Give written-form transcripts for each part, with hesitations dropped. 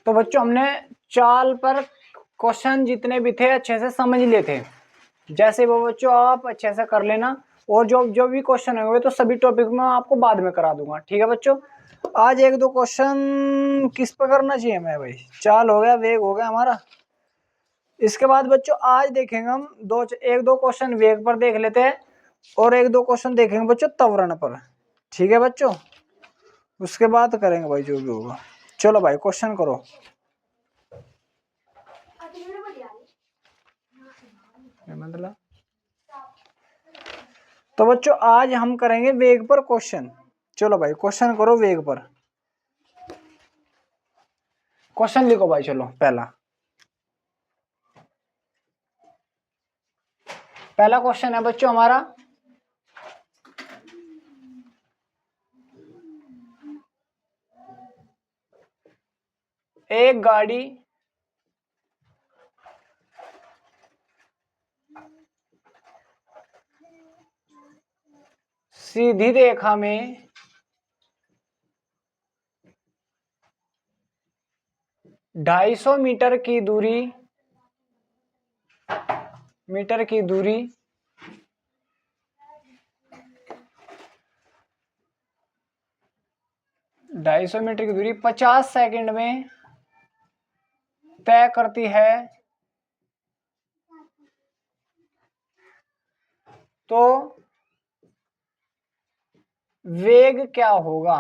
तो बच्चों हमने चाल पर क्वेश्चन जितने भी थे अच्छे से समझ लिए थे। जैसे वो बच्चों आप अच्छे से कर लेना, और जो जो भी क्वेश्चन होंगे तो सभी टॉपिक में आपको बाद में करा दूंगा, ठीक है बच्चों। आज एक दो क्वेश्चन किस पर करना चाहिए मैं भाई, चाल हो गया, वेग हो गया हमारा। इसके बाद बच्चों आज देखेंगे हम एक दो क्वेश्चन वेग पर देख लेते हैं, और एक दो क्वेश्चन देखेंगे बच्चों त्वरण पर, ठीक है बच्चों। उसके बाद करेंगे भाई जो भी होगा। चलो भाई क्वेश्चन करो। मतलब तो बच्चों आज हम करेंगे वेग पर क्वेश्चन। चलो भाई क्वेश्चन करो वेग पर। क्वेश्चन लिखो भाई। चलो पहला क्वेश्चन है बच्चों हमारा, एक गाड़ी सीधी रेखा में 250 मीटर की दूरी 250 मीटर की दूरी 50 सेकंड में तय करती है, तो वेग क्या होगा?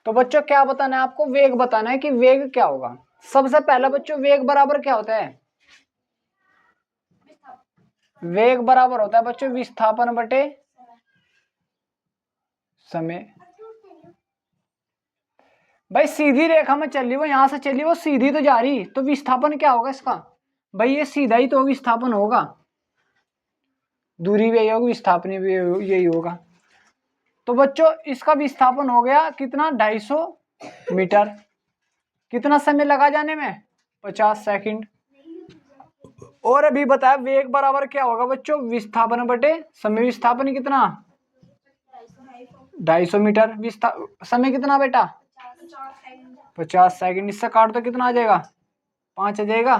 तो बच्चों क्या बताना है आपको? वेग बताना है कि वेग क्या होगा। सबसे पहला बच्चों वेग बराबर क्या होता है? वेग बराबर होता है बच्चों विस्थापन बटे समय। भाई सीधी रेखा में चल रही, वो यहां से चली, वो सीधी तो जा रही, तो विस्थापन क्या होगा इसका? भाई ये सीधा ही तो विस्थापन होगा, दूरी भी यही होगी, विस्थापन भी यही होगा। तो बच्चों इसका विस्थापन हो गया कितना? 250 मीटर। कितना समय लगा जाने में? 50 सेकंड। और अभी बताया वेग बराबर क्या होगा बच्चों? विस्थापन बटे समय। विस्थापन कितना? 250 मीटर। समय कितना बेटा? 50 सेकंड। इससे काट तो कितना आ जाएगा? 5 आ जाएगा।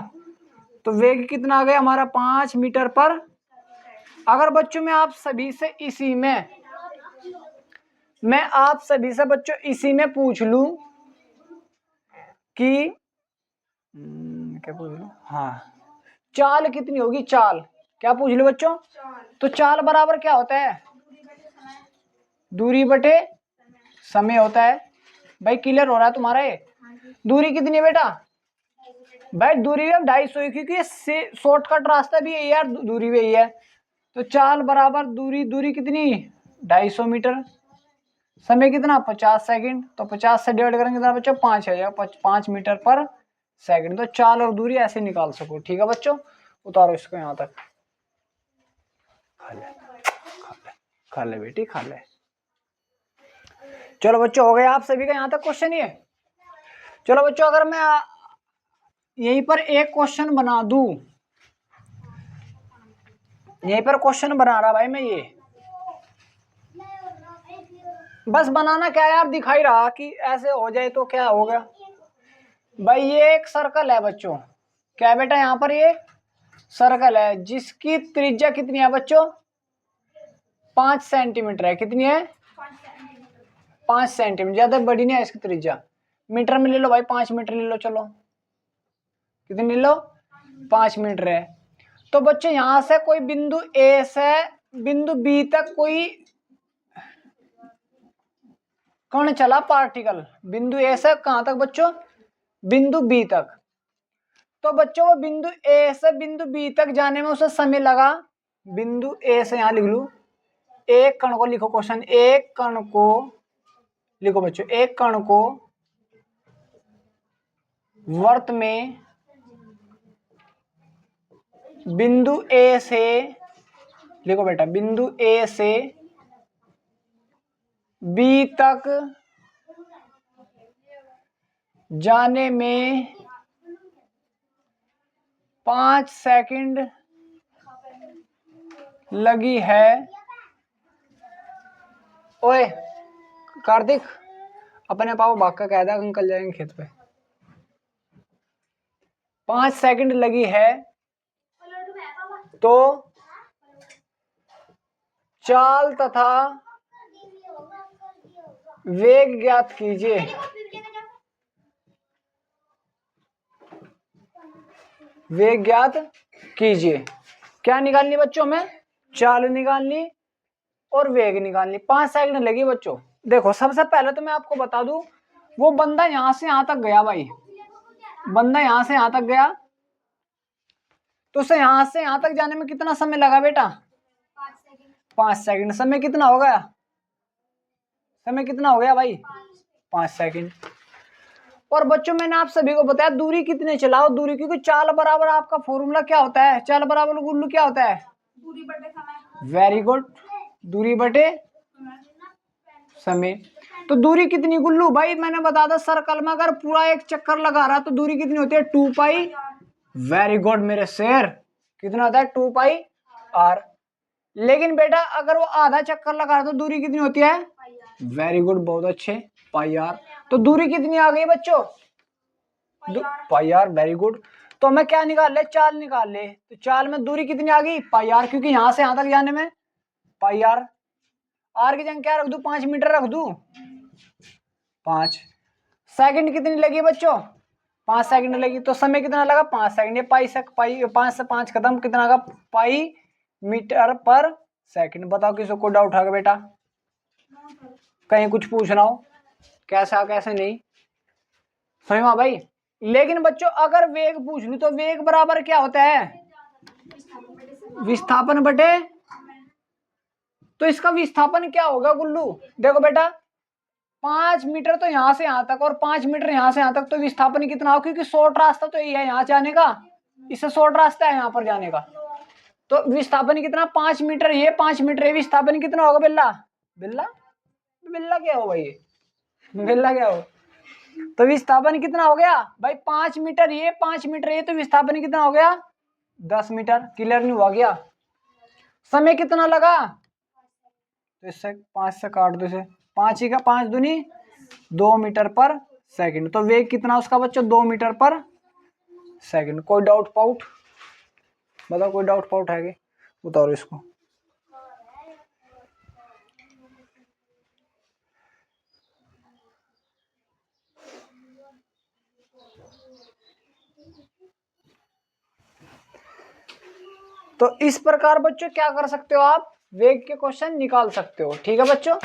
तो वेग कितना आ गया हमारा? 5 मीटर पर। अगर बच्चों मैं आप सभी से बच्चों इसी में पूछ लूं कि क्या पूछ लूं? हाँ, चाल कितनी होगी? चाल क्या पूछ लो बच्चों? तो चाल बराबर क्या होता है? दूरी बटे समय होता है। भाई क्लियर हो रहा है तुम्हारा ये? दूरी कितनी है बेटा? भाई दूरी है 250, क्योंकि ये शॉर्टकट रास्ता भी यही है, दूरी भी यही है। तो चाल बराबर दूरी कितनी? 250 मीटर। समय कितना? 50 सेकंड। तो 50 से डिवाइड करेंगे कितना बच्चों? 5 है, 5 मीटर पर सेकंड। तो चाल और दूरी ऐसे निकाल सको, ठीक है बच्चों। उतारो इसको यहां तक। खा ले बेटी, खा ले। चलो बच्चों हो गए आप सभी का यहां तक क्वेश्चन ये। चलो बच्चों अगर मैं यहीं पर एक क्वेश्चन बना दूं, यहीं पर क्वेश्चन बना रहा भाई मैं, ये बस बनाना क्या यार, दिखाई रहा कि ऐसे हो जाए तो क्या हो गया। भाई ये एक सर्कल है बच्चों, क्या बेटा? यहाँ पर ये सर्कल है जिसकी त्रिज्या कितनी है बच्चों? 5 सेंटीमीटर है। कितनी है? 5 सेंटीमीटर। ज्यादा बड़ी नहीं है इसकी त्रिज्या। मीटर में ले लो भाई, 5 मीटर ले लो। चलो कितनी ले लो? 5 मीटर है। तो बच्चों यहां से कोई बिंदु ए से बिंदु बी तक कोई कण चला, पार्टिकल, बिंदु ए से कहां तक बच्चों? बिंदु बी तक। तो बच्चों वो बिंदु ए से बिंदु बी तक जाने में उसे समय लगा। बिंदु ए से यहां लिख लू, एक कण को लिखो, क्वेश्चन, एक कण को लिखो बच्चों, एक कण को वर्त में बिंदु ए से, लिखो बेटा, बिंदु ए से बी तक जाने में 5 सेकंड लगी है, ओए कार्तिक, अपने पापा भाग का कह दिया अंकल जाएंगे खेत पे। 5 सेकंड लगी है तो चाल तथा वेग ज्ञात कीजिए। वेग ज्ञात कीजिए। क्या निकालनी बच्चों में? चाल निकालनी और वेग निकालनी। 5 सेकंड लगी बच्चों। देखो सबसे पहले तो मैं आपको बता दूं, वो बंदा यहां से यहां तक गया भाई, बंदा यहां से यहां तक गया तो उसे यहां से यहां तक जाने में कितना समय लगा बेटा? 5 सेकंड। समय कितना हो गया? समय कितना हो गया भाई? 5 सेकंड। और बच्चों मैंने आप सभी को बताया दूरी कितने चलाओ, दूरी, क्योंकि चाल बराबर आपका फॉर्मूला क्या होता है? चाल बराबर गुल्लू क्या होता है? दूरी बटे समय। वेरी गुड, दूरी बटे समय। तो दूरी कितनी गुल्लू? भाई मैंने बता था सर्कल में अगर पूरा एक चक्कर लगा रहा तो दूरी कितनी होती है? 2 पाई। वेरी गुड मेरे शेर, कितना होता है? 2 पाई आर। लेकिन बेटा अगर वो आधा चक्कर लगा रहा तो दूरी कितनी होती है? वेरी गुड, बहुत अच्छे, पाई आर। तो दूरी कितनी आ गई बच्चों? पाई आर। Very good. तो हमें क्या निकाल ले? चाल निकाल ले। तो चाल में दूरी कितनी आ गई? पाई आर, क्योंकि यहां से यहां तक जाने में पाई आर। आर की जगह क्या रख दू? 5 मीटर रख दू। 5 सेकंड कितनी लगी बच्चों? 5 सेकंड लगी। तो समय कितना लगा? 5 सेकंड। ये पाई से पाई, 5 से 5 खत्म, कितना लगा? पाई मीटर पर सेकंड। बताओ किसी को डाउट आ गया बेटा? कहीं कुछ पूछना हो कैसा कैसे नहीं समझ में भाई? लेकिन बच्चों अगर वेग पूछ लू तो वेग बराबर क्या होता है? विस्थापन बटे। तो इसका विस्थापन क्या होगा गुल्लू? देखो बेटा 5 मीटर तो यहां से यहां तक और 5 मीटर यहां से यहां तक, तो विस्थापन कितना हो? क्योंकि शॉर्ट रास्ता तो यही है यहाँ जाने का, इससे शॉर्ट रास्ता है यहाँ पर जाने का। तो विस्थापन कितना? 5 मीटर, ये 5 मीटर, ये विस्थापन कितना होगा? बिल्ला बिल्ला बिल्ला क्या हो भाई? बिल्ला क्या हो? तो विस्थापन कितना हो गया भाई? 5 मीटर, ये 5 मीटर, ये, तो विस्थापन कितना हो गया? 10 मीटर। क्लियर नहीं हुआ गया? समय कितना लगा? तो इससे 5 से काट दो इसे, 5 ही का 5 दूनी 2 मीटर पर सेकंड। तो वेग कितना उसका बच्चों? 2 मीटर पर सेकंड। कोई डाउट पाउट? बताओ कोई डाउट पाउट है? उतारो इसको। तो इस प्रकार बच्चों क्या कर सकते हो आप? वेग के क्वेश्चन निकाल सकते हो। ठीक है बच्चों?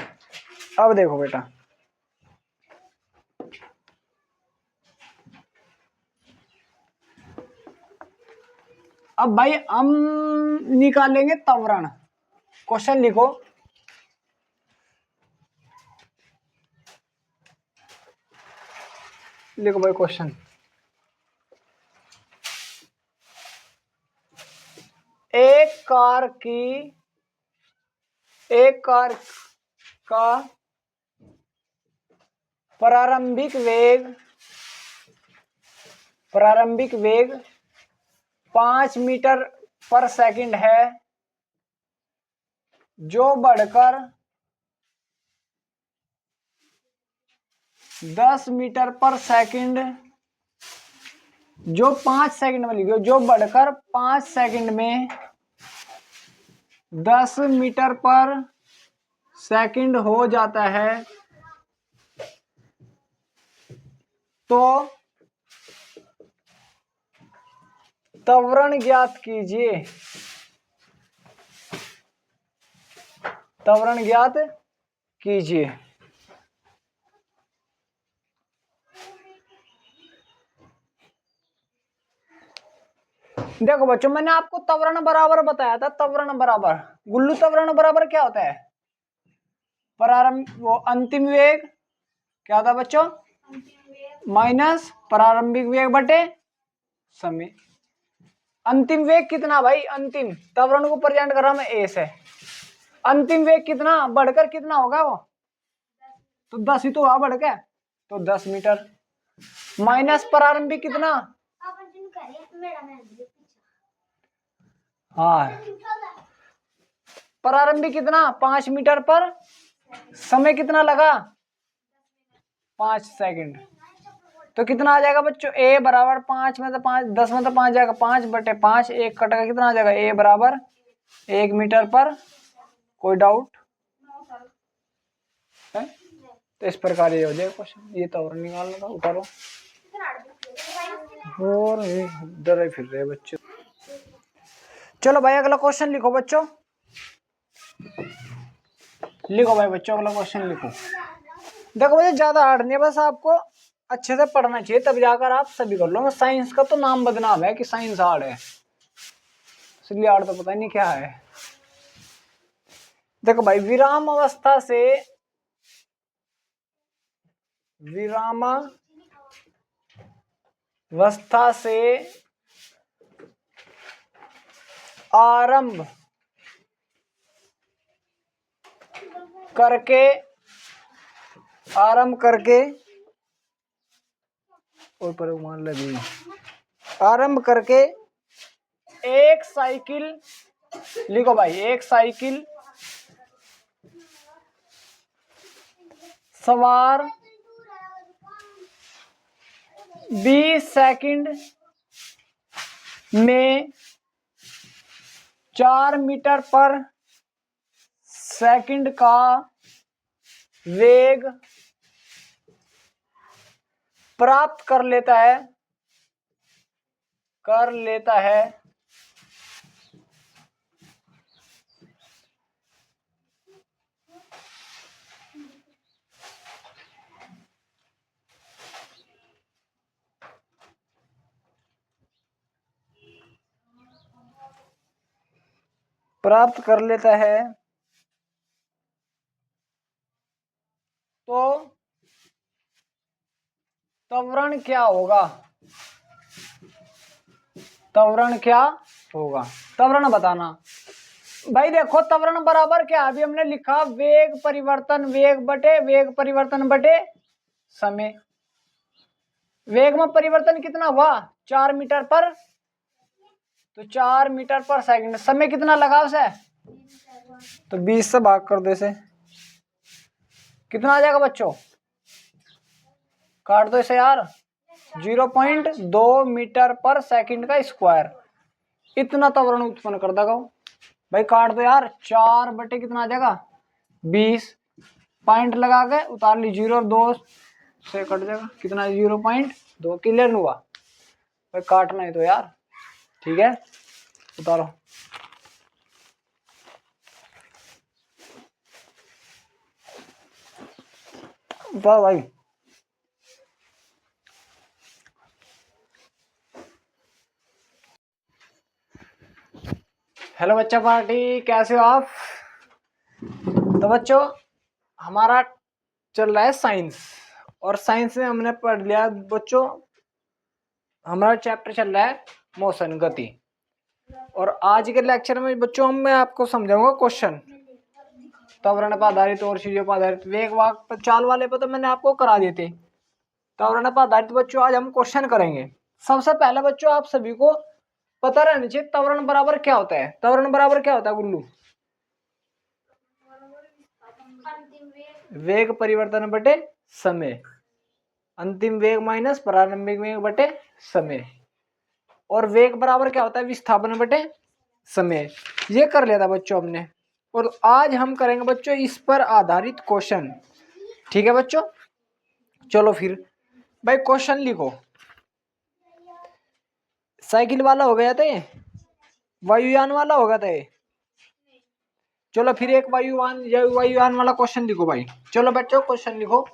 अब देखो बेटा, अब भाई हम निकालेंगे त्वरण। क्वेश्चन लिखो। लिखो भाई क्वेश्चन। एक कार का प्रारंभिक वेग 5 मीटर पर सेकंड है, जो बढ़कर 10 मीटर पर सेकंड, जो 5 सेकंड में लिखो, जो बढ़कर 5 सेकंड में 10 मीटर पर सेकंड हो जाता है, तो त्वरण ज्ञात कीजिए। त्वरण ज्ञात कीजिए। देखो बच्चों मैंने आपको त्वरण बराबर बताया था। त्वरण बराबर गुल्लू, त्वरण बराबर क्या होता है? प्रारंभ वो अंतिम वेग क्या था बच्चों? माइनस प्रारंभिक वेग बटे समय। अंतिम वेग कितना भाई? अंतिम त्वरण को प्रेजेंट कर रहा मैं ए से। अंतिम वेग कितना बढ़कर कितना होगा वो? तो 10 ही तो हुआ बढ़ के, तो 10 मीटर माइनस प्रारंभिक कितना? हाँ प्रारंभिक कितना? 5 मीटर पर समय कितना लगा 5 सेकंड। तो कितना आ जाएगा बच्चों, ए बराबर 5 में तो 5, 10 में तो 5 जाएगा, 5/5, एक कटेगा, कितना आ जाएगा, ए बराबर 1 मीटर पर। कोई डाउट है? तो इस प्रकार ये हो जाएगा क्वेश्चन। ये तो और निकालना था, उतारो। और डरे फिर रहे बच्चे। चलो भाई अगला क्वेश्चन लिखो बच्चों, लिखो भाई बच्चों अगला क्वेश्चन लिखो। देखो भाई ज्यादा हार्ड नहीं है, बस आपको अच्छे से पढ़ना चाहिए, तब जाकर आप सभी कर लो। साइंस का तो नाम बदनाम है कि साइंस हार्ड है, इसलिए हार्ड तो पता ही नहीं क्या है। देखो भाई विराम अवस्था से आरंभ करके ऊपर मान लगी, आरंभ करके एक साइकिल, लिखो भाई एक साइकिल सवार 20 सेकंड में 4 मीटर पर सेकंड का वेग प्राप्त कर लेता है तो त्वरण क्या होगा, त्वरण बताना। भाई देखो त्वरण बराबर क्या, अभी हमने लिखा वेग परिवर्तन बटे समय। वेग में परिवर्तन कितना हुआ 4 मीटर पर, तो 4 मीटर पर सेकंड। समय कितना लगा उसे, तो 20 से भाग कर दो इसे, कितना आ जाएगा बच्चों, काट दो इसे यार, 0.2 मीटर पर सेकंड का स्क्वायर, इतना त्वरण उत्पन्न कर देगा। भाई काट दो यार, 4 बटे कितना आ जाएगा 20, पॉइंट लगा के उतार ली, 0 और 2 से कट जाएगा, कितना 0.2, क्लियर हुआ। भाई काटना है तो यार, ठीक है उतारो। उतारो भाई। हेलो बच्चा पार्टी, कैसे हो आप। तो बच्चों हमारा चल रहा है साइंस, और साइंस में हमने पढ़ लिया बच्चों, हमारा चैप्टर चल रहा है मोशन, गति। और आज के लेक्चर में बच्चों मैं आपको समझाऊंगा क्वेश्चन, त्वरण पर आधारित और चीजों पर आधारित। वेग वाग चाल वाले पर तो मैंने आपको करा दिए थे, त्वरण पर आधारित बच्चों आज हम क्वेश्चन करेंगे। सबसे पहले बच्चों आप सभी को पता रहना चाहिए त्वरण बराबर क्या होता है। त्वरण बराबर क्या होता है गुल्लू, वेग परिवर्तन बटे समय, अंतिम वेग माइनस प्रारंभिक वेग बटे समय। और वेग बराबर क्या होता है, विस्थापन बटे समय। ये कर लिया था बच्चों हमने, और आज हम करेंगे बच्चों इस पर आधारित क्वेश्चन, ठीक है बच्चों। चलो फिर भाई क्वेश्चन लिखो। साइकिल वाला हो गया था ये, वायुयान वाला होगा था ये। चलो फिर एक वायुयान वाला क्वेश्चन लिखो भाई। चलो बच्चों क्वेश्चन लिखो,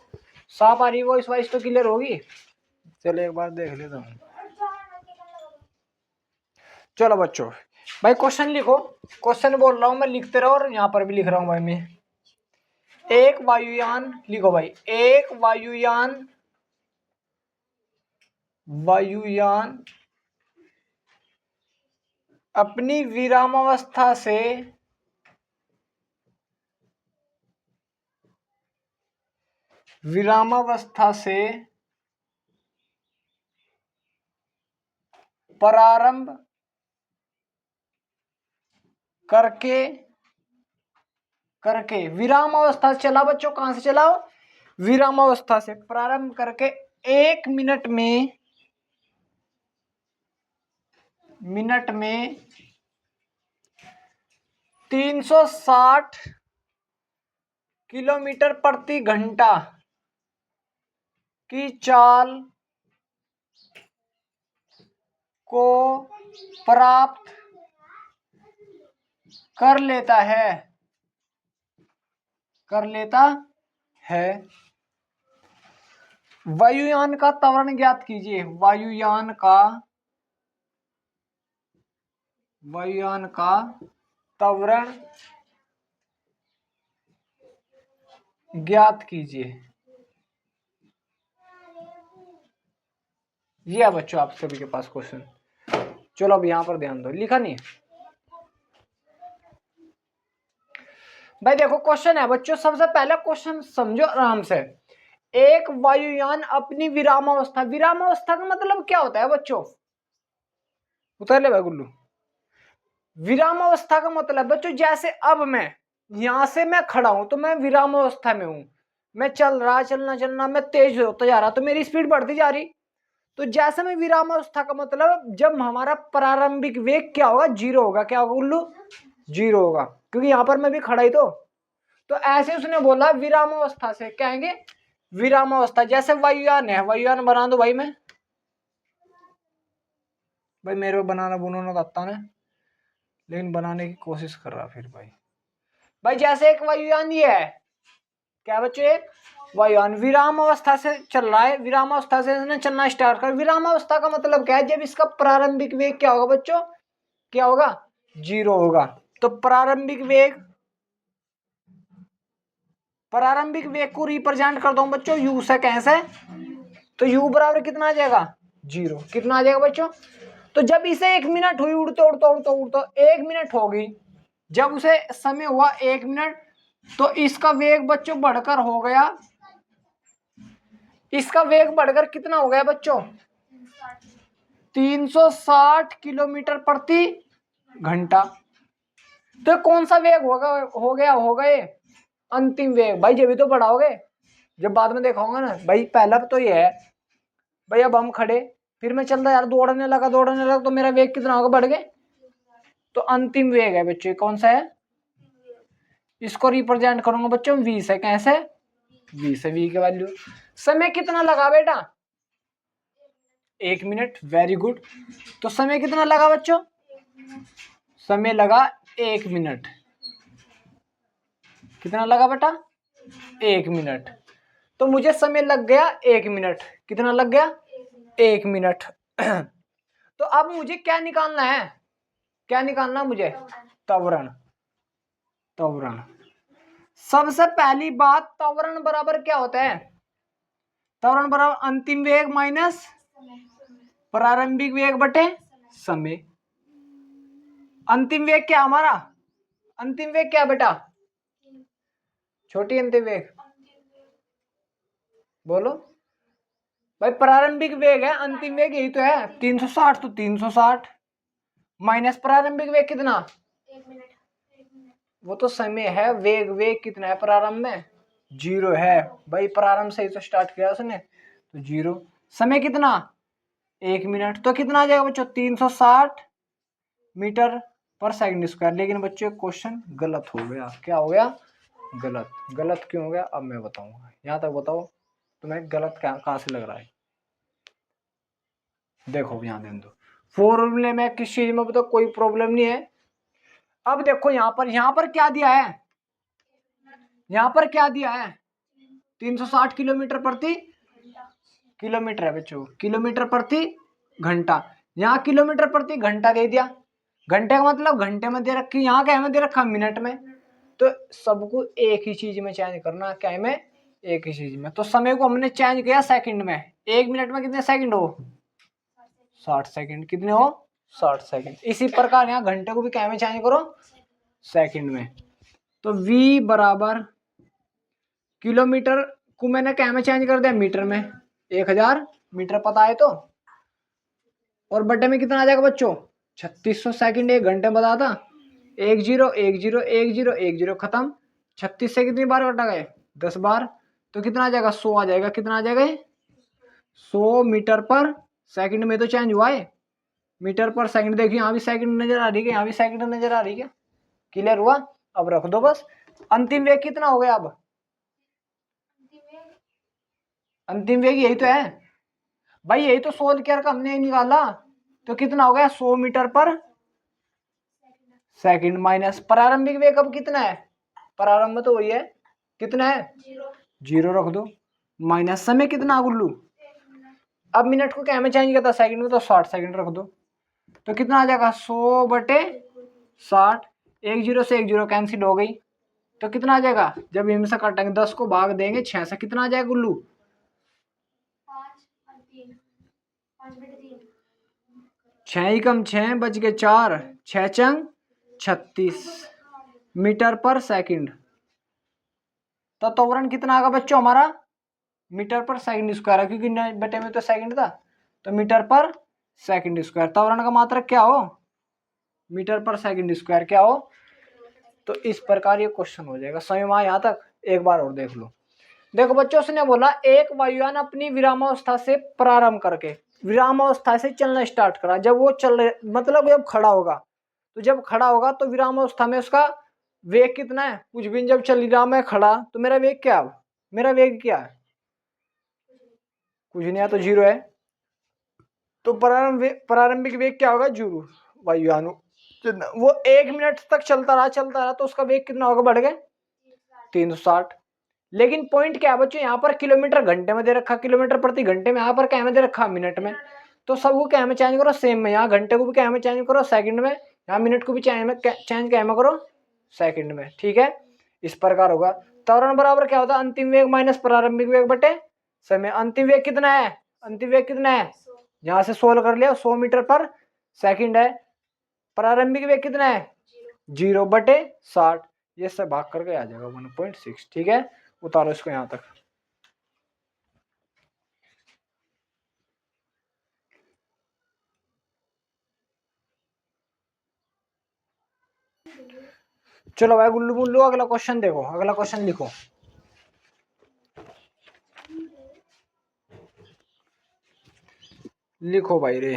साफ आ रही वॉइस वाइस तो क्लियर होगी। चलो एक बार देख लेता हूँ। चलो बच्चों भाई क्वेश्चन लिखो, क्वेश्चन बोल रहा हूं मैं, लिखते रहो, और यहाँ पर भी लिख रहा हूं भाई मैं। एक वायुयान, लिखो भाई, एक वायुयान अपनी विरामावस्था से प्रारंभ करके करके विराम अवस्था से चला बच्चों, कहां से चला? विराम अवस्था से प्रारंभ करके 1 मिनट में 360 किलोमीटर प्रति घंटा की चाल को प्राप्त कर लेता है। वायुयान का त्वरण ज्ञात कीजिए। वायुयान का त्वरण ज्ञात कीजिए। ये है बच्चों आप सभी के पास क्वेश्चन। चलो अब यहां पर ध्यान दो, लिखा नहीं है भाई। देखो क्वेश्चन है बच्चों, सबसे पहला क्वेश्चन समझो आराम से। एक वायुयान अपनी विरामावस्था का मतलब क्या होता है बच्चों? उतर ले भाई गुल्लू। विरामावस्था का मतलब बच्चों, जैसे अब मैं यहां से मैं खड़ा हूं तो मैं विरामावस्था में हूं, मैं चलना मैं तेज होता जा रहा तो मेरी स्पीड बढ़ती जा रही। तो जैसे मैं विरामावस्था का मतलब जब हमारा प्रारंभिक वेग क्या होगा? 0 होगा। क्या होगा गुल्लू? 0 होगा, क्योंकि यहां पर मैं भी खड़ा ही तो ऐसे उसने बोला विरामावस्था से कहेंगे विरामावस्था। जैसे वायुयान है, वायुयान बना दो भाई। मैं भाई मेरे को बनाना बुनाना तो आता ना, लेकिन बनाने की कोशिश कर रहा फिर भाई जैसे एक वायुयान ये है, क्या बच्चों? एक वायुयान विराम अवस्था से चल रहा है, विराम अवस्था से इसने चलना स्टार्ट कर। विराम अवस्था का मतलब क्या है? जब इसका प्रारंभिक वेग क्या होगा बच्चों? क्या होगा? 0 होगा। तो प्रारंभिक वेग को रिप्रेजेंट कर दो बच्चों u से। कैसे? तो u बराबर कितना आ जाएगा? 0। कितना आ जाएगा बच्चों? तो जब इसे 1 मिनट हुई उड़ते 1 मिनट होगी, जब उसे समय हुआ 1 मिनट, तो इसका वेग बच्चों बढ़कर हो गया, इसका वेग बढ़कर कितना हो गया बच्चों? 360 किलोमीटर प्रति घंटा। तो कौन सा वेग होगा ये? अंतिम वेग भाई। जब भी तो बढ़ाओगे, जब बाद में देखा होगा ना भाई। पहला तो ये है भाई, अब हम खड़े, फिर मैं चलता यार दौड़ने लगा तो मेरा वेग कितना होगा? बढ़ गए। तो अंतिम वेग है बच्चों, कौन सा है? इसको रिप्रेजेंट करूंगा बच्चों v से। कैसे? v से। v की वैल्यू। समय कितना लगा बेटा? 1 मिनट। Very good. तो समय कितना लगा बच्चों? समय लगा 1 मिनट। कितना लगा बेटा? 1 मिनट। तो मुझे समय लग गया 1 मिनट। कितना लग गया? 1 मिनट। तो अब मुझे क्या निकालना है? क्या निकालना मुझे? त्वरण। सबसे पहली बात, त्वरण बराबर क्या होता है? त्वरण बराबर अंतिम वेग माइनस प्रारंभिक वेग बटे समय। अंतिम वेग क्या हमारा? अंतिम वेग क्या बेटा? छोटी अंतिम वेग बोलो भाई। प्रारंभिक वेग है, अंतिम वेग यही तो है 360। तो 360 माइनस प्रारंभिक वेग कितना? 1 मिनट। वो तो समय है। वेग कितना है प्रारंभ में? 0 है भाई। प्रारंभ से ही तो स्टार्ट किया उसने, तो 0। समय कितना? 1 मिनट। तो कितना आ जाएगा बच्चों? 360 मीटर पर सेकंड स्क्वायर। लेकिन बच्चों क्वेश्चन गलत हो गया। क्या हो गया? गलत क्यों हो गया अब मैं बताऊंगा। यहां तक बताओ तुम्हें गलत कहां से लग रहा है। देखो ध्यान दें दो, फॉर्मूले में किस चीज में बताओ कोई प्रॉब्लम नहीं है। अब देखो यहां पर क्या दिया है? यहां पर क्या दिया है? 360 किलोमीटर है बच्चों, किलोमीटर प्रति घंटा। यहाँ किलोमीटर प्रति घंटा दे दिया। घंटे का मतलब घंटे में दे रखी, यहाँ क्या में दे रखा? मिनट में। तो सबको एक ही चीज में चेंज करना। क्या में? एक ही चीज में। तो समय को हमने चेंज किया सेकंड में। 1 मिनट में कितने सेकंड हो? 60 सेकंड। कितने हो? 60 सेकंड। इसी प्रकार यहाँ घंटे को भी क्या में चेंज करो? सेकंड में। तो v बराबर किलोमीटर को मैंने क्या में चेंज कर दिया? मीटर में। 1000 मीटर पता है तो, और बटे में कितना आ जाएगा बच्चों? 3600 सेकंड। 1 घंटे बता था। 1 0 1 0 1 0 1 0 खत्म। 36 से कितनी बार कटा गए? 10 बार। तो कितना आ जाएगा? 100 आ जाएगा। कितना आ जाएगा? 100 मीटर पर सेकंड में तो चेंज हुआ है। मीटर पर सेकंड देखिए, यहाँ भी सेकंड नजर आ रही है, यहाँ भी सेकंड नजर आ रही है। क्लियर हुआ? अब रख दो बस। अंतिम वेग कितना हो गया? अब अंतिम वेग यही तो है भाई, यही तो सोल्व करके हमने निकाला। तो कितना हो गया? 100 मीटर पर सेकंड माइनस प्रारंभिक वेग अब कितना है? प्रारंभ तो वही है, कितना है? 0 रख दो। माइनस समय कितना गुल्लू? अब मिनट को क्या में चेंज करता? सेकंड में, तो 60 सेकंड रख दो। तो कितना आ जाएगा? 100/60। 1 0 से 1 0 कैंसिल हो गई। तो कितना आ जाएगा? जब इनमें से काटेंगे 10 को भाग देंगे 6 से, कितना आ जाएगा गुल्लू? 6 ही कम 6 बच गए 4, 6 चंग 36 मीटर पर सेकंड। तो त्वरण कितना आएगा बच्चों हमारा? मीटर पर सेकंड स्क्वायर है, क्योंकि बटे में तो सेकंड था, तो मीटर पर सेकंड स्क्वायर। त्वरण का मात्रक क्या हो? मीटर पर सेकंड स्क्वायर क्या हो? तो इस प्रकार ये क्वेश्चन हो जाएगा। समझ में आया यहाँ तक? एक बार और देख लो। देखो बच्चों, उसने बोला एक वायुयान अपनी विरामावस्था से प्रारंभ करके विरामावस्था से चलना स्टार्ट करा। जब वो चल रहे, मतलब जब खड़ा होगा, तो जब खड़ा होगा तो विरामावस्था में उसका वेग कितना है? कुछ भी। जब चल रहा मैं खड़ा, तो मेरा वेग क्या है? मेरा वेग क्या है? कुछ नहीं है, तो 0 है। तो प्रारंभिक वेग क्या होगा? 0। वायुयान वो 1 मिनट तक चलता रहा, तो उसका वेग कितना होगा? बढ़ गया 360। लेकिन पॉइंट क्या है बच्चों? यहाँ पर किलोमीटर घंटे में दे रखा, किलोमीटर प्रति घंटे में। यहाँ पर क्या में दे रखा? मिनट में। तो सबको क्या में चेंज करो? सेम में। यहाँ घंटे को भी क्या में चेंज करो? सेकंड में। यहाँ मिनट को भी चेंज क्या में करो? सेकंड में। ठीक है, इस प्रकार होगा। त्वरण बराबर क्या होता है? अंतिम वेग माइनस प्रारंभिक वेग बटे समय। अंतिम वेग कितना है? अंतिम वेग कितना है? यहाँ से सोल्व कर लिया, 100 मीटर पर सेकंड है। प्रारंभिक वेग कितना है? 0/60। ये सब भाग करके आ जाएगा 1.6। ठीक है, उतारो इसको यहां तक। चलो भाई गुल्लू गुल्लू, अगला क्वेश्चन देखो, अगला क्वेश्चन लिखो। लिखो भाई रे,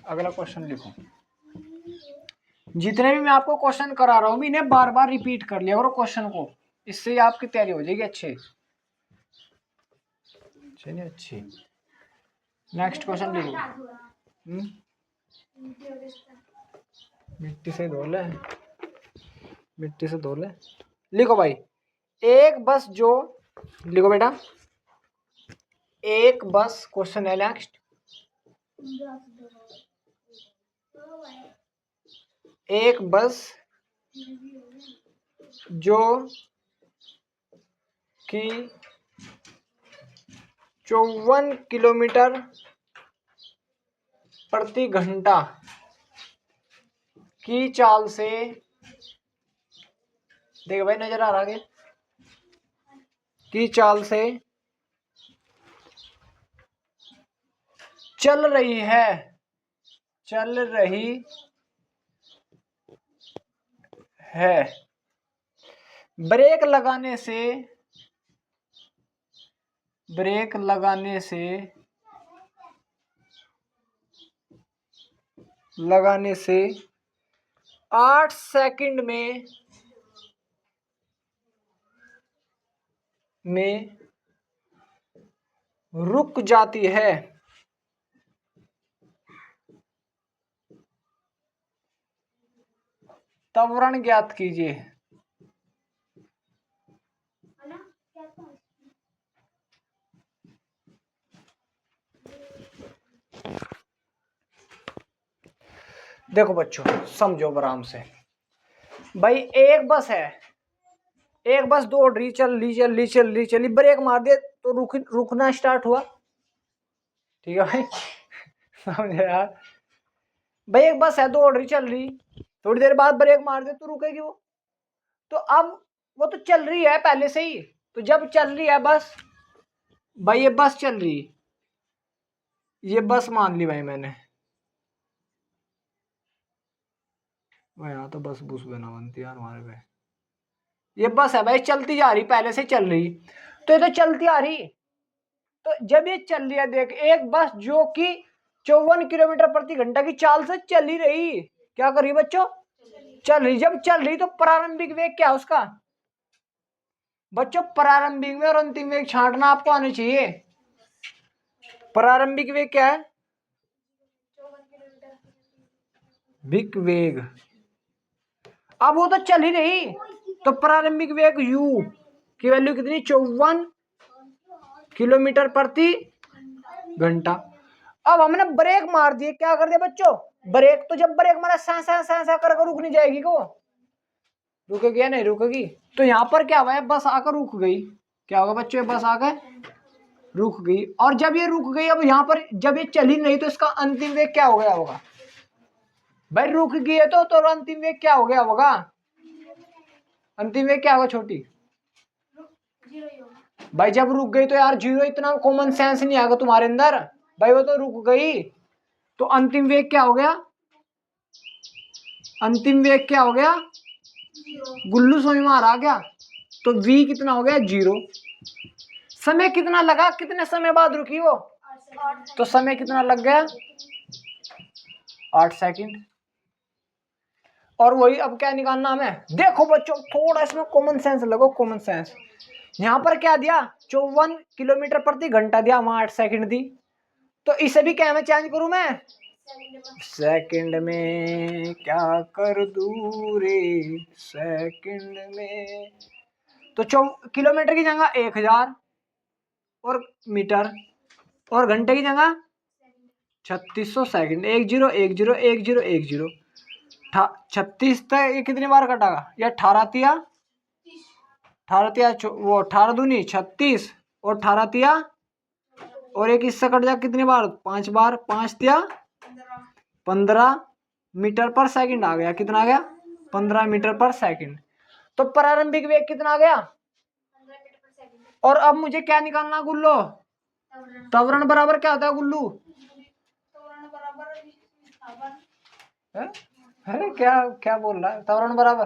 अगला क्वेश्चन लिखो। जितने भी मैं आपको क्वेश्चन करा रहा हूं, इन्हें बार बार रिपीट कर लिया करो क्वेश्चन को, इससे आपकी तैयारी हो जाएगी अच्छे। चलिए अच्छी, नेक्स्ट क्वेश्चन लिखो। मिट्टी से धो ले, मिट्टी से धो ले। लिखो भाई, एक बस जो, लिखो बेटा, एक बस, क्वेश्चन है नेक्स्ट। एक बस जो कि 54 किलोमीटर प्रति घंटा की चाल से, देखो भाई नजर आ रहा है, की चाल से चल रही है, चल रही है। ब्रेक लगाने से, ब्रेक लगाने से, लगाने से 8 सेकंड में रुक जाती है। त्वरण ज्ञात कीजिए। देखो बच्चों समझो आराम से। भाई एक बस है, एक बस दौड़ रही, चल रही चल रही चल रही चली, ब्रेक मार दिया तो रुकना स्टार्ट हुआ। ठीक है भाई, समझे यार? भाई एक बस है, दौड़ रही चल रही, थोड़ी देर बाद ब्रेक मार दे तो रुकेगी वो। तो अब वो तो चल रही है पहले से ही, तो जब चल रही है बस, भाई ये बस चल रही, ये बस मान ली भाई मैंने, भाई यहाँ तो बस बुस बना बनती यार हमारे पे। ये बस है भाई, चलती जा रही, पहले से चल रही, तो ये तो चलती आ रही। तो जब ये चल रही है, देख एक बस जो कि 54 किलोमीटर प्रति घंटा की चाल से चल ही रही, क्या कर रही बच्चों, चल रही। जब चल रही तो प्रारंभिक वेग क्या है उसका बच्चों, प्रारंभिक वेग और अंतिम वेग छांटना आपको आना चाहिए। प्रारंभिक वेग क्या है, विक वेग। अब वो तो चल ही रही, तो प्रारंभिक वेग u की वैल्यू कितनी, 54 किलोमीटर प्रति घंटा। अब हमने ब्रेक मार दिए, क्या कर दिया बच्चों, ब्रेक। तो जब ब्रेक मारा सा सा सा सा कर रुक नहीं जाएगी, को रुकेगी या नहीं रुकेगी। तो यहाँ पर क्या हुआ है, बस आकर रुक गई। क्या होगा बच्चों, बस आकर रुक गई। और जब ये रुक गई, अब यहाँ पर जब ये चली नहीं, तो इसका अंतिम वेग क्या हो गया होगा भाई, रुक गई है तो अंतिम वेग क्या हो गया होगा, अंतिम वेग क्या होगा छोटी भाई। जब रुक गई तो यार जीरो, इतना कॉमन सेंस नहीं आएगा तुम्हारे अंदर भाई, वो तो रुक गई। तो अंतिम वेग क्या हो गया, अंतिम वेग क्या हो गया, गुल्लू समझ में आ गया। तो v कितना हो गया, 0। समय कितना लगा, कितने समय बाद रुकी वो, तो समय कितना लग गया, 8 सेकंड। और वही अब क्या निकालना हमें, देखो बच्चों थोड़ा इसमें कॉमन सेंस लगो, कॉमन सेंस। यहाँ पर क्या दिया, 54 किलोमीटर प्रति घंटा दिया, वहां 8 सेकंड दी। तो इसे भी क्या में चेंज करूं मैं, सेकंड में क्या कर दूं रे, सेकंड में। तो किलोमीटर की जगह 1000 और मीटर, और घंटे की जगह 3600 सेकंड। 10 10 10 10 10। 36 तक ये कितनी बार कटागा, या 18 तिया 18 तिया वो 18 दूनी 36 और 18 तिया और एक इससे कट जा कितनी बार, 5 बार, 5 तिया 15 मीटर पर सेकंड आ गया। कितना आ गया, 15 मीटर पर सेकंड। तो प्रारंभिक वेग कितना आ गया, और अब मुझे क्या निकालना गुल्लो, त्वरण बराबर क्या होता है गुल्लू, अरे क्या क्या बोल रहा है, त्वरण बराबर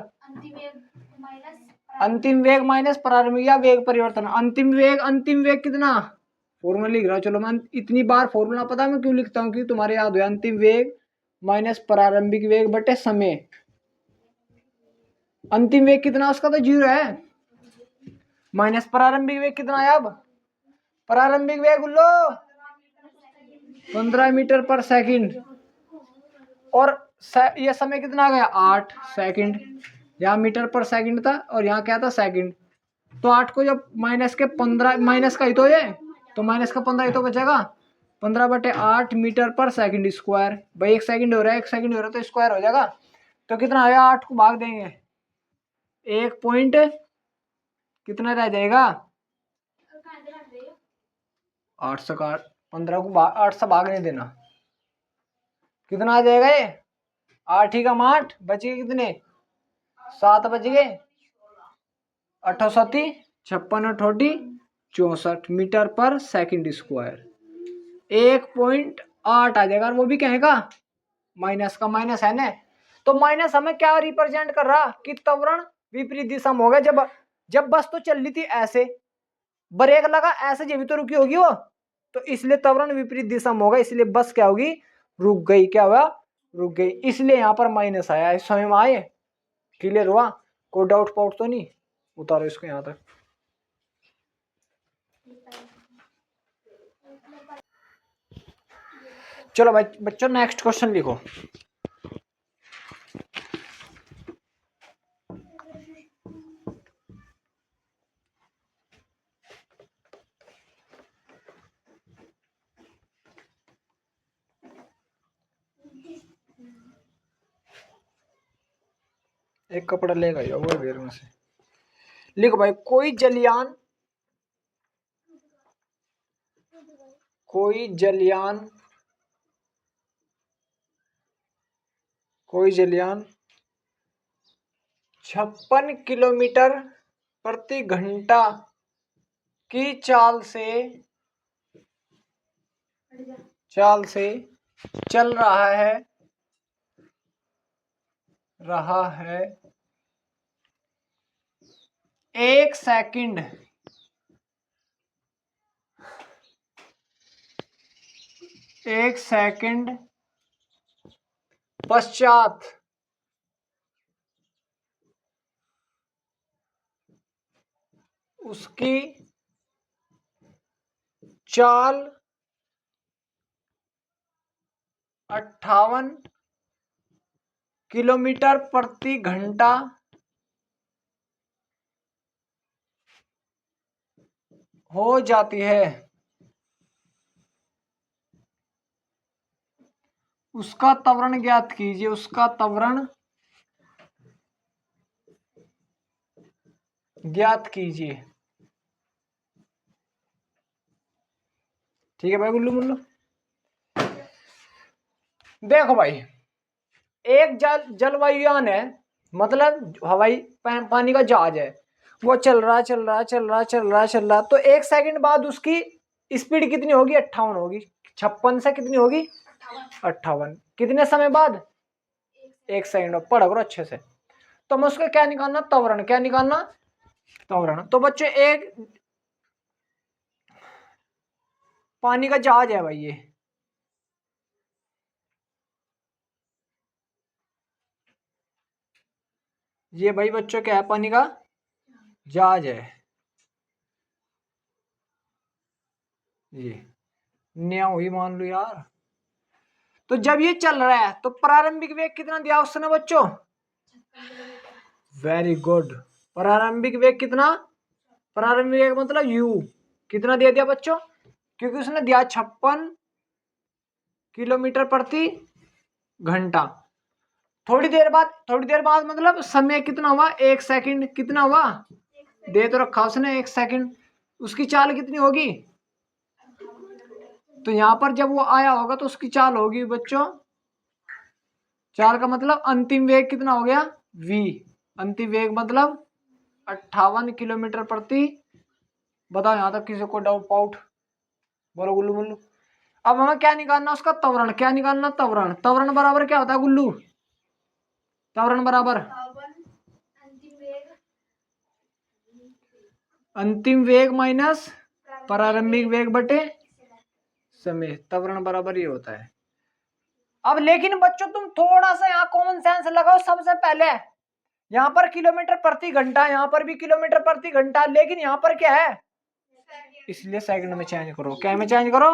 अंतिम वेग माइनस प्रारंभिक या वेग परिवर्तन। अंतिम वेग कितना, फॉर्मूला लिख रहा हूँ। चलो मैं इतनी बार फॉर्मूला पता है मैं क्यों लिखता हूँ, कि तुम्हारे याद हो। अंतिम वेग माइनस प्रारंभिक वेग बटे समय। अंतिम वेग कितना उसका, तो 0 है, माइनस प्रारंभिक वेग कितना है, अब प्रारंभिक वेग लो 15 मीटर पर सेकंड, और ये समय कितना आ गया, 8 सेकंड। यहाँ मीटर पर सेकंड था और यहाँ क्या था, सेकंड। तो 8 को जब माइनस के 15, माइनस का ही तो ये, तो माइनस का 15 ही तो बचेगा। 15 बटे 8 मीटर पर सेकंड स्क्वायर। भाई 1 सेकंड हो रहा है, 1 सेकंड हो रहा है, तो स्क्वायर हो जाएगा। तो कितना आया, 8 को भाग देंगे, 1 पॉइंट कितना रह जाएगा, 8 से 15 को 8 से भाग नहीं देना, कितना आ जाएगा ये, 8 ही का 8 बच गए कितने, 7 बच गए, 8 7 56 8 64 मीटर पर सेकंड स्क्वायर। 1.8 आ जाएगा, और वो भी कहेगा माइनस का माइनस है ना। तो माइनस हमें क्या रिप्रेजेंट कर रहा, कि त्वरण विपरीत दिशा में हो गया। जब बस तो चल रही थी ऐसे, ब्रेक लगा ऐसे, जब भी तो रुकी होगी वो, तो इसलिए त्वरण विपरीत दिशा में होगा, इसलिए बस क्या होगी, रुक गई। क्या हुआ, रुक गई, इसलिए यहाँ पर माइनस आया। इस समय में आए, क्लियर हुआ, कोई डाउट पाउट तो नहीं, उतारो इसको यहाँ तक। चलो भाई बच्चों नेक्स्ट क्वेश्चन लिखो। एक कपड़ा लेगा वो घेर में से। लिखो भाई, कोई जलयान कोई जलयान 56 किलोमीटर प्रति घंटा की चाल से चल रहा है एक सेकंड पश्चात उसकी चाल 58 किलोमीटर प्रति घंटा हो जाती है। उसका त्वरण ज्ञात कीजिए। उसका त्वरण ज्ञात कीजिए। ठीक है भाई गुल्लू मुल्लू। देखो भाई, एक जलवायुयान है, मतलब हवाई पानी का जहाज है, वो चल रहा। तो एक सेकंड बाद उसकी स्पीड कितनी होगी? 58 होगी। 56 से कितनी होगी? 58। कितने समय बाद? एक सेकंड। पढ़ करो अच्छे से। तो मैं उसका क्या निकालना? त्वरण। क्या निकालना? त्वरण। तो बच्चे एक पानी का जहाज है भाई, ये भाई बच्चों क्या है? पानी का जहाज है ये। न्या हुई मान लो यार। तो जब ये चल रहा है तो प्रारंभिक वेग कितना दिया उसने बच्चों? Very good. प्रारंभिक वेग कितना? प्रारंभिक वेग मतलब u कितना दे दिया बच्चों? क्योंकि उसने दिया 56 किलोमीटर प्रति घंटा। थोड़ी देर बाद मतलब समय कितना हुआ? एक सेकंड। कितना हुआ? दे तो रखा उसने एक सेकंड। उसकी चाल कितनी होगी? तो यहां पर जब वो आया होगा तो उसकी चाल होगी बच्चों, चाल का मतलब अंतिम वेग कितना हो गया? v। अंतिम वेग मतलब 58 किलोमीटर प्रति। बताओ यहां तक किसी को डाउट पाउट? बोलो गुल्लू मुल्लू। अब हमें क्या निकालना? उसका त्वरण। क्या निकालना? त्वरण। त्वरण बराबर क्या होता है गुल्लू? त्वरण बराबर अंतिम वेग माइनस प्रारंभिक वेग बटे समय। त्वरण बराबर ये होता है। अब लेकिन बच्चों तुम थोड़ा सा यहाँ कॉमन सेंस लगाओ। सबसे पहले यहाँ पर किलोमीटर प्रति घंटा, यहाँ पर भी किलोमीटर प्रति घंटा, लेकिन यहाँ पर क्या है? इसलिए सेकंड में चेंज करो। क्या में चेंज करो?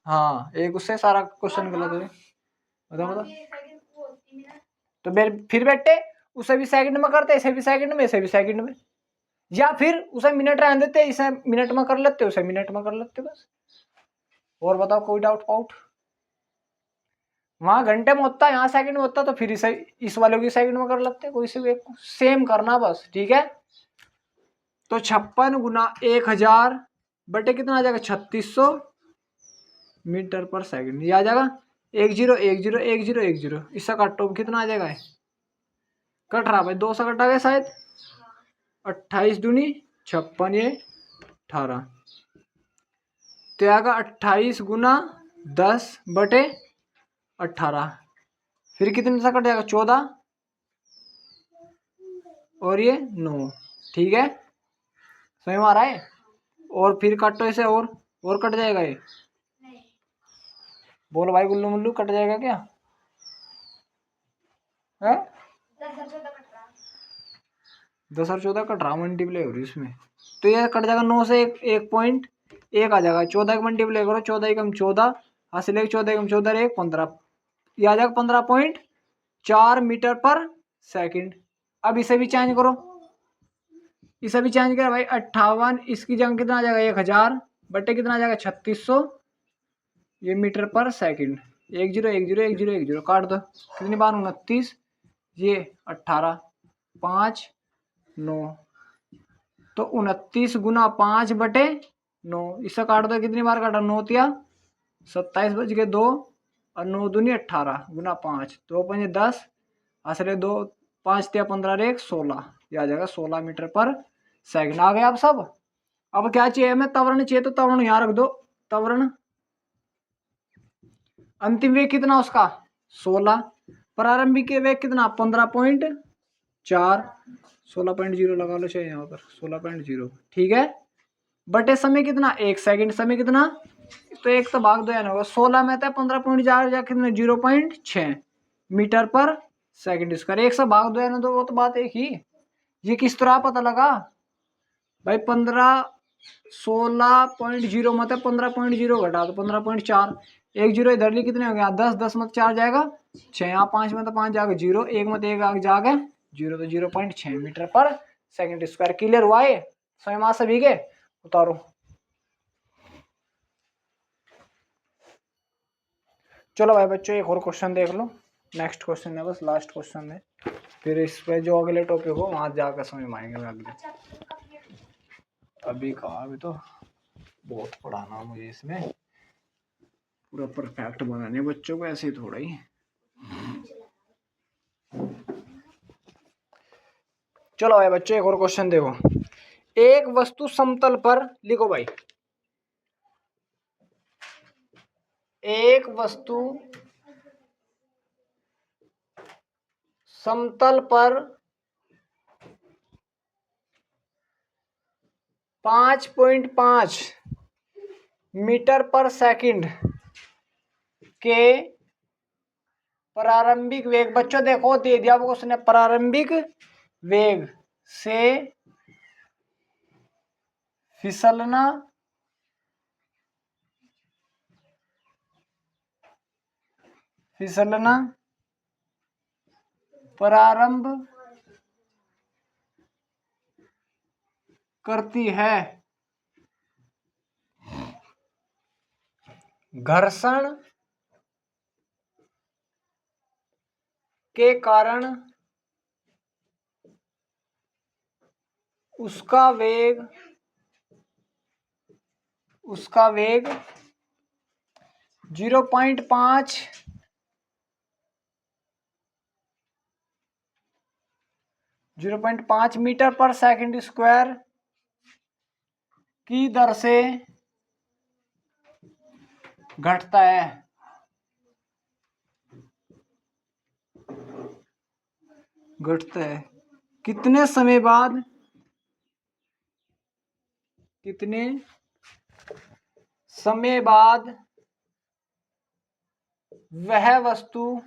हाँ, एक उससे सारा क्वेश्चन गलत है। बताओ। तो फिर बेटे उसे भी सेकंड में करते, इसे भी सेकंड में, इसे भी सेकंड में, या फिर उसे मिनट रहने देते, इसे मिनट में कर लेते, उसे मिनट में कर लेते बस। और बताओ कोई डाउट पाउट? वहां घंटे में होता, यहाँ सेकंड में होता, तो फिर इसे इस वाले की सेकंड में कर लेते, कोई से भी सेम करना बस। ठीक है। तो 56 गुना 1000 बटे कितना आ जाएगा? 3600 मीटर पर सेकंड। ये आ जाएगा 10101010। इसका काटो कितना आ जाएगा? कट रहा भाई, 2 से कटा गया शायद। 28 दूनी 56, ये 18। तो आएगा 28 गुना 10 बटे 18। फिर कितने से कट जाएगा? 14 और ये 9। ठीक है, समझ में आ रहा है? और फिर काटो इसे, और कट जाएगा ये। बोलो भाई गुल्लू मुल्लू, कट जाएगा क्या है? 10 और 14 कट रहा, मल्टीप्लाई हो रही इसमें। तो ये कट जाएगा 9 से एक पॉइंट एक आ जाएगा। 14 का मल्टीप्लाई करो, 14 एकम 14, हासिल 14 एकम 14 एक 15। ये आ जाएगा 15.4 मीटर पर सेकंड। अब इसे भी चेंज करो, इसे भी चेंज करो भाई। 58 इसकी जगह कितना आ जाएगा? 1000 बटे कितना आ जाएगा? 3600 ये मीटर पर सेकंड। 10101010 काट दो। कितनी बार? 29। ये 18 5 9। तो 29 गुना 5 बटे 9। इससे काट दो। कितनी बार काटा? 9 तिया 27 बज गए 2 और 9 दूनी 18 गुना 5 2 5 10 असले 2 5 तिया 15 1 16। ये आ जाएगा 16 मीटर पर सेकंड। आ गए आप सब? अब क्या चाहिए हमें? त्वरण चाहिए। तो त्वरण यहाँ रख दो। त्वरण अंतिम वेग कितना उसका? 16। प्रारंभिक वेग कितना? 15.4। 4, 16.0 लगा लो चाहिए यहाँ पर 16.0, ठीक है। बटे समय कितना 1 सेकंड, समय कितना, तो 1 तो भाग 2 यानी होगा 16 में था 15.4 या कितने 0.6 मीटर पर सेकंड स्क्वायर। 1 से भाग 2 यानी तो वो तो बात एक ही। ये किस तरह पता लगा भाई, 16.0 में था 15.0 घटा तो 15.4, 1 जीरो इधर ली कितने हो गया 10, 10 में 4 जाएगा 6, यहाँ 5 में तो 5 जाएगा 0, 1 में तो 1 आगे जाएगा 0, तो 0.6 मीटर पर सेकंड स्क्वायर। क्लियर हुआ ये स्वयं सभी के? उतारो। चलो भाई बच्चों एक और क्वेश्चन देख लो, नेक्स्ट क्वेश्चन है बस, लास्ट क्वेश्चन है, फिर इस पे जो अगले टॉपिक हो वहां जाकर समझ में आएंगे अगले। अभी कहा, अभी तो बहुत पढ़ाना मुझे इसमें, पूरा परफेक्ट बनाने बच्चों को, ऐसे ही थोड़ा ही। चलो भाई बच्चों एक और क्वेश्चन देखो। एक वस्तु समतल पर, लिखो भाई, एक वस्तु समतल पर 5.5 मीटर पर सेकंड के प्रारंभिक वेग, बच्चों देखो दे दिया वो क्वेश्चन है, प्रारंभिक वेग से फिसलना प्रारंभ करती है, घर्षण के कारण उसका वेग 0.5 मीटर पर सेकंड स्क्वायर की दर से घटता है। कितने समय बाद वह वस्तु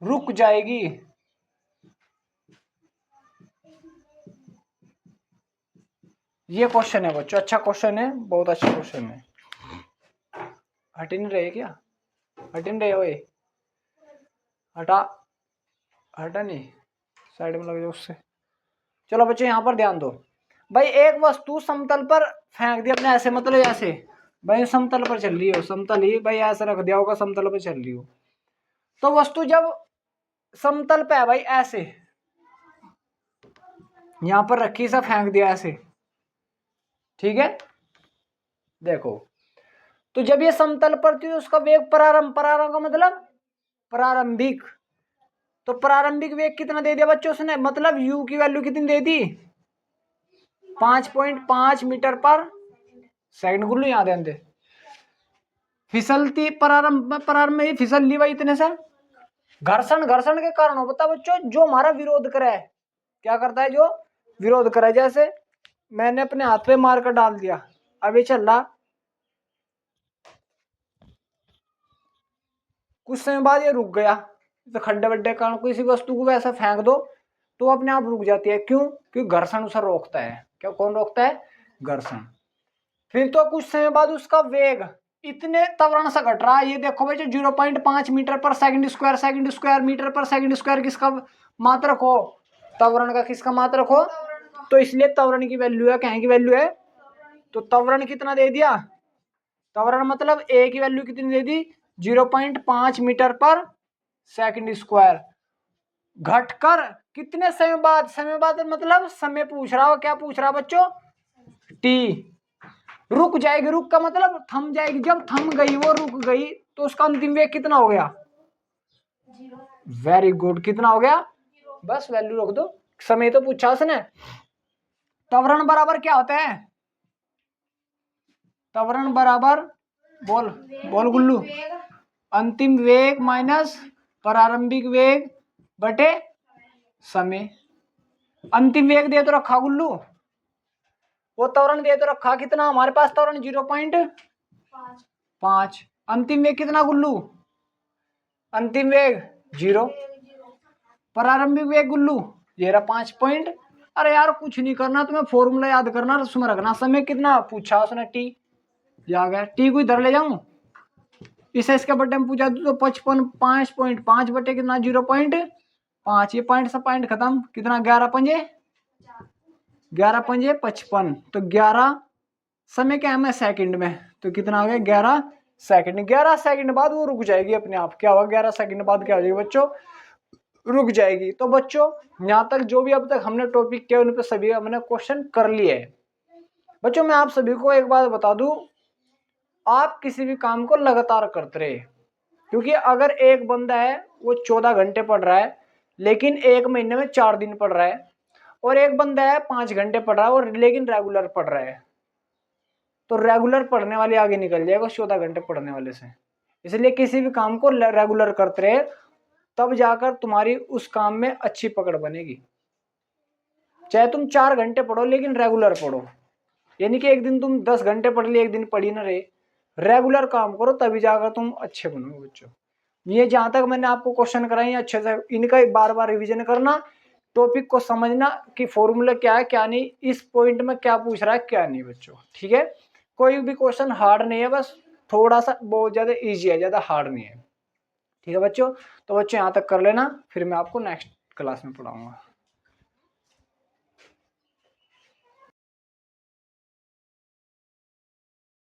रुक जाएगी? ये क्वेश्चन है बच्चों, अच्छा क्वेश्चन है, बहुत अच्छा क्वेश्चन है। हट नहीं रहे क्या? हट नहीं रहे ओए, हटा नहीं, साइड में लग जाओ उससे। चलो बच्चों यहाँ पर ध्यान दो भाई, एक वस्तु समतल पर फेंक दी अपने, ऐसे मतलब ऐसे भाई समतल पर चल रही हो, समतल ही भाई ऐसे रख दिया होगा, समतल पर चल रही हो, तो वस्तु जब समतल पे है भाई ऐसे, यहां पर रखी सा फेंक दिया ऐसे, ठीक है। देखो तो जब ये समतल पर थी उसका वेग प्रारंभ का मतलब प्रारंभिक, तो प्रारंभिक वेग कितना दे दिया बच्चों उसने, मतलब u की वैल्यू कितनी दे दी 5.5 मीटर पर सेकंड। गुल्लू याद है दे, फिसलती प्रारंभ में फिसल ली भाई इतने से, घर्षण के कारण हो बता बच्चों, जो हमारा विरोध करे है, क्या करता है जो विरोध करे, जैसे मैंने अपने हाथ पे मार कर डाल दिया, अब ये चल रहा, कुछ समय बाद ये रुक गया, तो खड्डे वड्डे कारण किसी वस्तु को वैसा फेंक दो तो अपने आप रुक जाती है, क्यों? क्योंकि घर्षण उसे रोकता है। क्या कौन रोकता है? घर्षण। फिर तो कुछ समय बाद उसका वेग इतने त्वरण से घट रहा है, ये देखो भाई 0.5 मीटर पर सेकंड स्क्वायर मीटर पर सेकंड स्क्वायर किसका मात्रक हो? त्वरण का किसका मात्रक हो? तो इसलिए त्वरण की वैल्यू है, कहीं की वैल्यू है, तो त्वरण कितना दे दिया, त्वरण मतलब ए की वैल्यू कितनी दे दी 0.5 मीटर पर सेकंड स्क्वायर, घटकर कितने समय बाद मतलब समय पूछ रहा हो, क्या पूछ रहा बच्चों? टी। रुक जाएगी, रुक का मतलब थम जाएगी, जब थम गई वो रुक गई तो उसका अंतिम वेग कितना हो गया? वेरी गुड, कितना हो गया? बस वैल्यू रख दो, समय तो पूछा उसने। त्वरण बराबर क्या होता है? त्वरण बराबर बोल गुल्लू, अंतिम वेग माइनस प्रारंभिक वेग बटे समय। अंतिम वेग दे तो रखा गुल्लू, वो त्वरण दे तो रखा कितना हमारे पास, त्वरण 0.5। अंतिम वेग कितना गुल्लू, अंतिम वेग 0। प्रारंभिक वेग गुल्लू ये रहा 5 पॉइंट। अरे यार कुछ नहीं करना, तुम्हें फॉर्मूला याद करना, उसमें रखना समय कितना पूछा उसने, टी। आ गया टी को इधर ले जाऊं, इसे इसके बटे में पूछा तो 55 5.5 बटे कितना 0.5। ये पॉइंट से पॉइंट खत्म, कितना 11 पंजे 55। तो 11 समय क्या है मैं सेकंड में, तो कितना आ गया 11 सेकंड। 11 सेकंड बाद वो रुक जाएगी अपने आप। क्या होगा 11 सेकंड बाद क्या हो जाएगी बच्चों, रुक जाएगी। तो बच्चों यहाँ तक जो भी अब तक हमने टॉपिक किया उन पे सभी हमने क्वेश्चन कर लिए है। बच्चों मैं आप सभी को एक बात बता दूं, आप किसी भी काम को लगातार करते रहे, क्योंकि अगर एक बंदा है वो 14 घंटे पढ़ रहा है लेकिन एक महीने में 4 दिन पढ़ रहा है, और एक बंदा है 5 घंटे पढ़ रहा है और लेकिन रेगुलर पढ़ रहा है, तो रेगुलर पढ़ने वाले आगे निकल जाएगा 14 घंटे पढ़ने वाले से। इसलिए किसी भी काम को रेगुलर करते रहे, तब जाकर तुम्हारी उस काम में अच्छी पकड़ बनेगी। चाहे तुम 4 घंटे पढ़ो लेकिन रेगुलर पढ़ो, यानी कि एक दिन तुम 10 घंटे पढ़ लिए एक दिन पढ़ी ना रहे, रेगुलर काम करो तभी जाकर तुम अच्छे बनोगे बच्चों। ये जहां तक मैंने आपको क्वेश्चन कराए अच्छे से इनका बार बार रिवीजन करना, टॉपिक को समझना कि फॉर्मूला क्या है क्या नहीं, इस पॉइंट में क्या पूछ रहा है क्या नहीं बच्चों, ठीक है। कोई भी क्वेश्चन हार्ड नहीं है, बस थोड़ा सा बहुत ज्यादा इजी है, ज्यादा हार्ड नहीं है, ठीक है बच्चों। तो बच्चों यहाँ तक कर लेना, फिर मैं आपको नेक्स्ट क्लास में पढ़ाऊंगा।